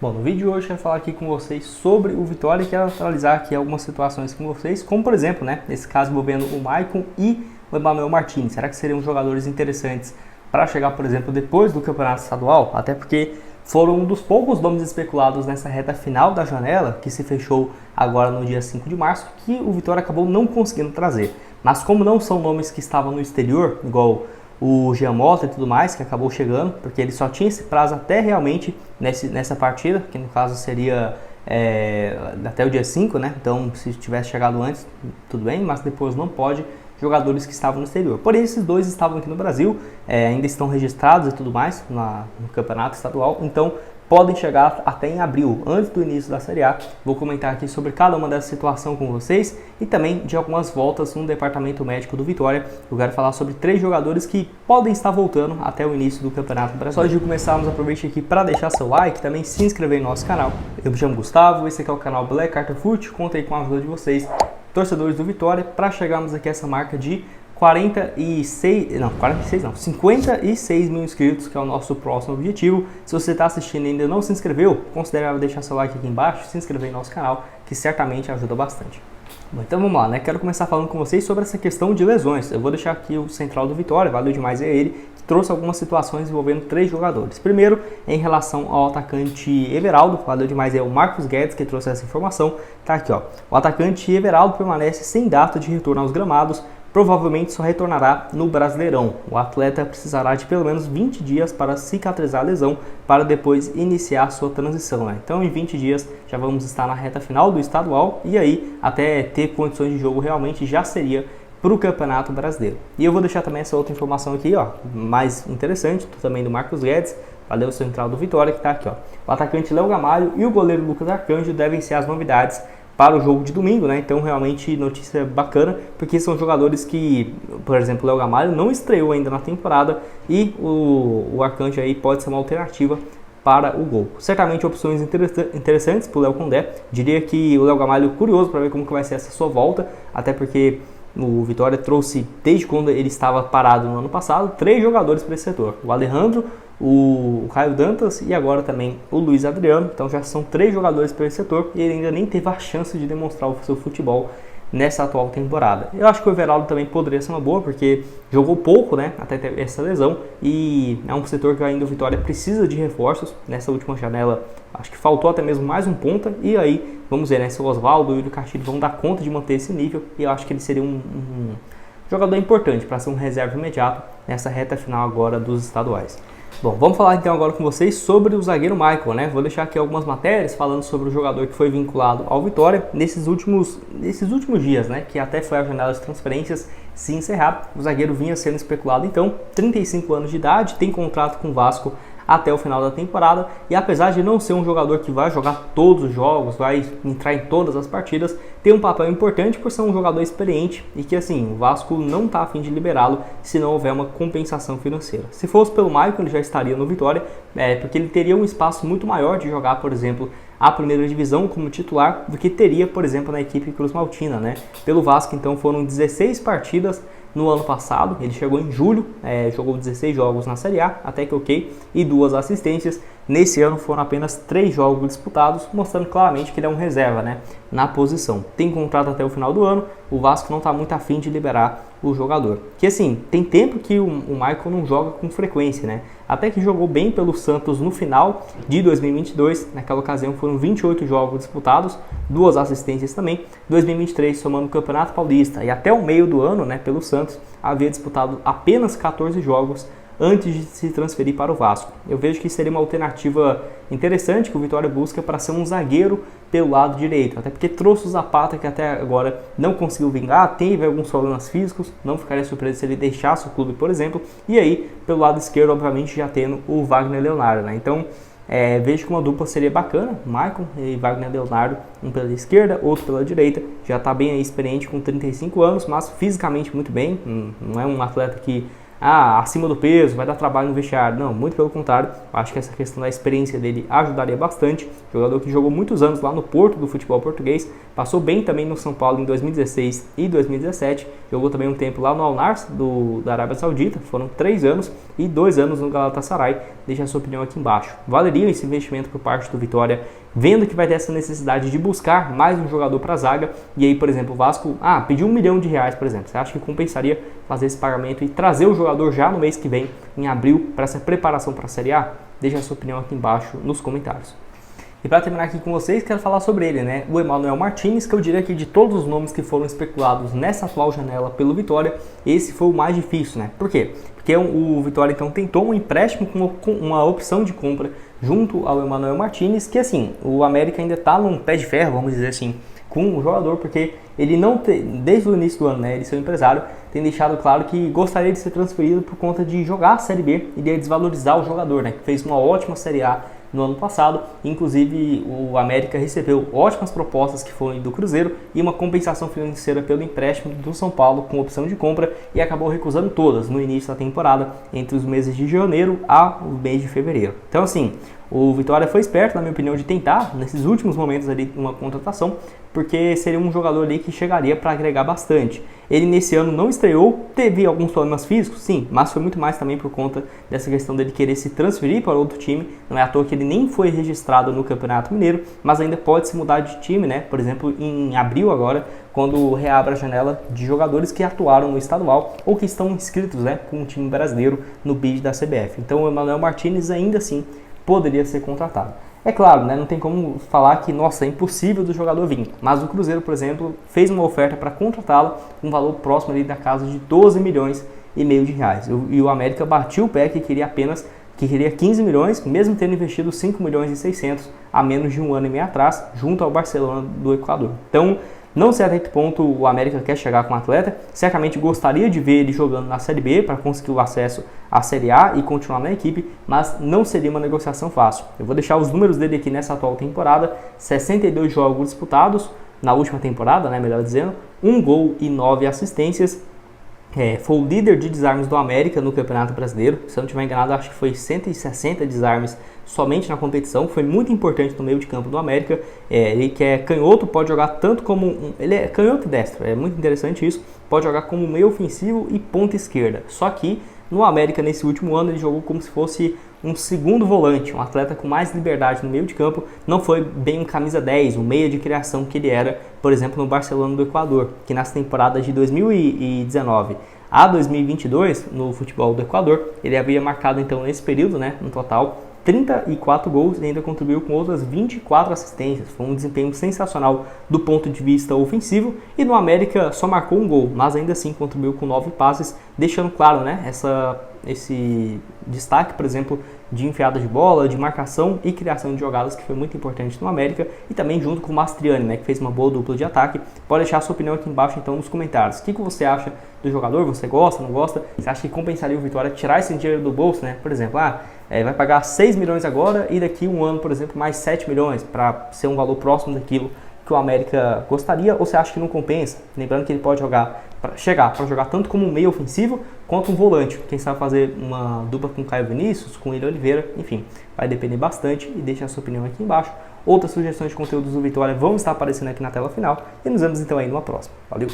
Bom, no vídeo de hoje eu quero falar aqui com vocês sobre o Vitória e quero atualizar aqui algumas situações com vocês, como por exemplo, nesse caso envolvendo o Maicon e o Emanuel Martins. Será que seriam jogadores interessantes para chegar, por exemplo, depois do Campeonato Estadual? Até porque foram um dos poucos nomes especulados nessa reta final da janela, que se fechou agora no dia 5 de março, que o Vitória acabou não conseguindo trazer. Mas como não são nomes que estavam no exterior, igual o Jean Mota e tudo mais, que acabou chegando, porque ele só tinha esse prazo até realmente nessa partida, que no caso seria até o dia 5, né? Então, se tivesse chegado antes, tudo bem, mas depois não pode jogadores que estavam no exterior. Porém, esses dois estavam aqui no Brasil, ainda estão registrados e tudo mais no campeonato estadual, então podem chegar até em abril, antes do início da Série A. Vou comentar aqui sobre cada uma dessas situações com vocês e também de algumas voltas no departamento médico do Vitória. Eu quero falar sobre 3 jogadores que podem estar voltando até o início do Campeonato Brasileiro. Só antes de começarmos, aproveite aqui para deixar seu like e também se inscrever no nosso canal. Eu me chamo Gustavo, esse aqui é o canal Black Carter Foot, conto aí com a ajuda de vocês, torcedores do Vitória, para chegarmos aqui a essa marca de 56 mil inscritos, que é o nosso próximo objetivo. Se você está assistindo e ainda não se inscreveu, considere deixar seu like aqui embaixo, se inscrever no nosso canal, que certamente ajuda bastante. Bom, então vamos lá, Quero começar falando com vocês sobre essa questão de lesões. Eu vou deixar aqui o central do Vitória, valeu demais, é ele, que trouxe algumas situações envolvendo 3 jogadores. Primeiro, em relação ao atacante Everaldo, valeu demais, é o Marcos Guedes que trouxe essa informação. Tá aqui, ó. O atacante Everaldo permanece sem data de retorno aos gramados, provavelmente só retornará no Brasileirão. O atleta precisará de pelo menos 20 dias para cicatrizar a lesão, para depois iniciar sua transição. Então, em 20 dias já vamos estar na reta final do estadual e aí até ter condições de jogo realmente já seria para o Campeonato Brasileiro. E eu vou deixar também essa outra informação aqui, ó, mais interessante, também do Marcos Guedes, valeu, o central do Vitória, que está aqui, ó. O atacante Léo Gamalho e o goleiro Lucas Arcanjo devem ser as novidades para o jogo de domingo, Então, realmente, notícia bacana, porque são jogadores que, por exemplo, o Léo Gamalho não estreou ainda na temporada e o Arcanjo aí pode ser uma alternativa para o gol. Certamente opções interessantes para o Léo Condé. Diria que o Léo Gamalho curioso para ver como que vai ser essa sua volta, até porque o Vitória trouxe, desde quando ele estava parado no ano passado, 3 jogadores para esse setor. O Alejandro, o Caio Dantas e agora também o Luiz Adriano. Então já são 3 jogadores para esse setor e ele ainda nem teve a chance de demonstrar o seu futebol nessa atual temporada. Eu acho que o Everaldo também poderia ser uma boa, porque jogou pouco, até ter essa lesão, e é um setor que ainda o Vitória precisa de reforços. Nessa última janela, acho que faltou até mesmo mais um ponta, e aí vamos ver, se o Oswaldo e o Castilho vão dar conta de manter esse nível, e eu acho que ele seria um jogador importante para ser um reserva imediato nessa reta final agora dos estaduais. Bom, vamos falar então agora com vocês sobre o zagueiro Maicon, Vou deixar aqui algumas matérias falando sobre o jogador que foi vinculado ao Vitória nesses últimos dias, Que até foi a janela de transferências se encerrar. O zagueiro vinha sendo especulado então, 35 anos de idade, tem contrato com o Vasco até o final da temporada, e apesar de não ser um jogador que vai jogar todos os jogos, vai entrar em todas as partidas, tem um papel importante por ser um jogador experiente e que o Vasco não está a fim de liberá-lo se não houver uma compensação financeira. Se fosse pelo Maicon, ele já estaria no Vitória, porque ele teria um espaço muito maior de jogar, por exemplo, a primeira divisão como titular do que teria, por exemplo, na equipe Cruz Maltina, Pelo Vasco, então, foram 16 partidas no ano passado, ele chegou em julho, jogou 16 jogos na Série A, até que ok, e 2 assistências. Nesse ano foram apenas 3 jogos disputados, mostrando claramente que ele é um reserva, na posição. Tem contrato até o final do ano, o Vasco não está muito afim de liberar o jogador. Que tem tempo que o Maicon não joga com frequência, Até que jogou bem pelo Santos no final de 2022, naquela ocasião foram 28 jogos disputados, 2 assistências também. 2023 somando o Campeonato Paulista e até o meio do ano, pelo Santos, havia disputado apenas 14 jogos antes de se transferir para o Vasco. Eu vejo que seria uma alternativa interessante que o Vitória busca para ser um zagueiro pelo lado direito, até porque trouxe o Zapata, que até agora não conseguiu vingar, teve alguns problemas físicos, não ficaria surpreso se ele deixasse o clube, por exemplo, e aí, pelo lado esquerdo, obviamente, já tendo o Wagner Leonardo, Então, vejo que uma dupla seria bacana, Maicon e Wagner Leonardo, um pela esquerda, outro pela direita, já está bem aí experiente com 35 anos, mas fisicamente muito bem, não é um atleta que acima do peso, vai dar trabalho no vestiário. Não, muito pelo contrário, acho que essa questão da experiência dele ajudaria bastante. Jogador que jogou muitos anos lá no Porto do futebol português, passou bem também no São Paulo em 2016 e 2017, jogou também um tempo lá no Al Nassr da Arábia Saudita, foram 3 anos, e 2 anos no Galatasaray, Deixa a sua opinião aqui embaixo. Valeria esse investimento por parte do Vitória, vendo que vai ter essa necessidade de buscar mais um jogador para a zaga, e aí, por exemplo, o Vasco pediu R$1 milhão, por exemplo. Você acha que compensaria fazer esse pagamento e trazer o jogador já no mês que vem, em abril, para essa preparação para a Série A? Deixa a sua opinião aqui embaixo nos comentários. E para terminar aqui com vocês, quero falar sobre ele, né? O Emmanuel Martinez, que eu diria que de todos os nomes que foram especulados nessa atual janela pelo Vitória, esse foi o mais difícil, né? Por quê? Porque o Vitória então tentou um empréstimo com uma opção de compra junto ao Emmanuel Martinez, que assim, o América ainda está num pé de ferro, vamos dizer assim, com o jogador, porque ele não desde o início do ano, né, ele, seu empresário, tem deixado claro que gostaria de ser transferido por conta de jogar a Série B e de desvalorizar o jogador, né, que fez uma ótima Série A no ano passado. Inclusive o América recebeu ótimas propostas que foram do Cruzeiro e uma compensação financeira pelo empréstimo do São Paulo com opção de compra, e acabou recusando todas no início da temporada, entre os meses de janeiro ao mês de fevereiro. Então assim, o Vitória foi esperto, na minha opinião, de tentar, nesses últimos momentos ali, uma contratação, porque seria um jogador ali que chegaria para agregar bastante. Ele nesse ano não estreou, teve alguns problemas físicos, sim, mas foi muito mais também por conta dessa questão dele querer se transferir para outro time. Não é à toa que ele nem foi registrado no Campeonato Mineiro, mas ainda pode se mudar de time, né? Por exemplo, em abril agora, quando reabre a janela de jogadores que atuaram no estadual ou que estão inscritos, né, com o time brasileiro no bid da CBF. Então o Emmanuel Martinez ainda assim poderia ser contratado. É claro, né, não tem como falar que, nossa, é impossível do jogador vir. Mas o Cruzeiro, por exemplo, fez uma oferta para contratá-lo com um valor próximo ali da casa de 12 milhões e meio de reais. E o América batiu o pé que queria 15 milhões, mesmo tendo investido 5 milhões e 600 há menos de um ano e meio atrás, junto ao Barcelona do Equador. Então, não sei até que ponto o América quer chegar com o atleta. Certamente gostaria de ver ele jogando na Série B para conseguir o acesso à Série A e continuar na equipe, mas não seria uma negociação fácil. Eu vou deixar os números dele aqui nessa atual temporada: 62 jogos disputados na última temporada, né, melhor dizendo, 1 gol e 9 assistências. Foi o líder de desarmes do América no Campeonato Brasileiro. Se eu não estiver enganado, acho que foi 160 desarmes somente na competição. Foi muito importante no meio de campo do América. Ele que é canhoto, pode jogar tanto como ele é canhoto e destro, é muito interessante isso. Pode jogar como meio ofensivo e ponta esquerda. Só que no América, nesse último ano, ele jogou como se fosse um segundo volante, um atleta com mais liberdade no meio de campo. Não foi bem um camisa 10, um meia de criação que ele era, por exemplo, no Barcelona do Equador, que nas temporadas de 2019 a 2022, no futebol do Equador, ele havia marcado então nesse período, né, no total, 34 gols e ainda contribuiu com outras 24 assistências. Foi um desempenho sensacional do ponto de vista ofensivo, e no América só marcou um gol, mas ainda assim contribuiu com 9 passes, deixando claro, né, esse destaque, por exemplo, de enfiada de bola, de marcação e criação de jogadas, que foi muito importante no América, e também junto com o Mastriani, né, que fez uma boa dupla de ataque. Pode deixar a sua opinião aqui embaixo então nos comentários. O que você acha do jogador? Você gosta, não gosta? Você acha que compensaria o Vitória tirar esse dinheiro do bolso, né? Por exemplo, vai pagar 6 milhões agora e daqui um ano, por exemplo, mais 7 milhões para ser um valor próximo daquilo que o América gostaria, ou você acha que não compensa? Lembrando que ele pode chegar para jogar tanto como um meio ofensivo quanto um volante. Quem sabe fazer uma dupla com o Caio Vinícius, com o William Oliveira, enfim, vai depender bastante, e deixa a sua opinião aqui embaixo. Outras sugestões de conteúdos do Vitória vão estar aparecendo aqui na tela final, e nos vemos então aí numa próxima. Valeu!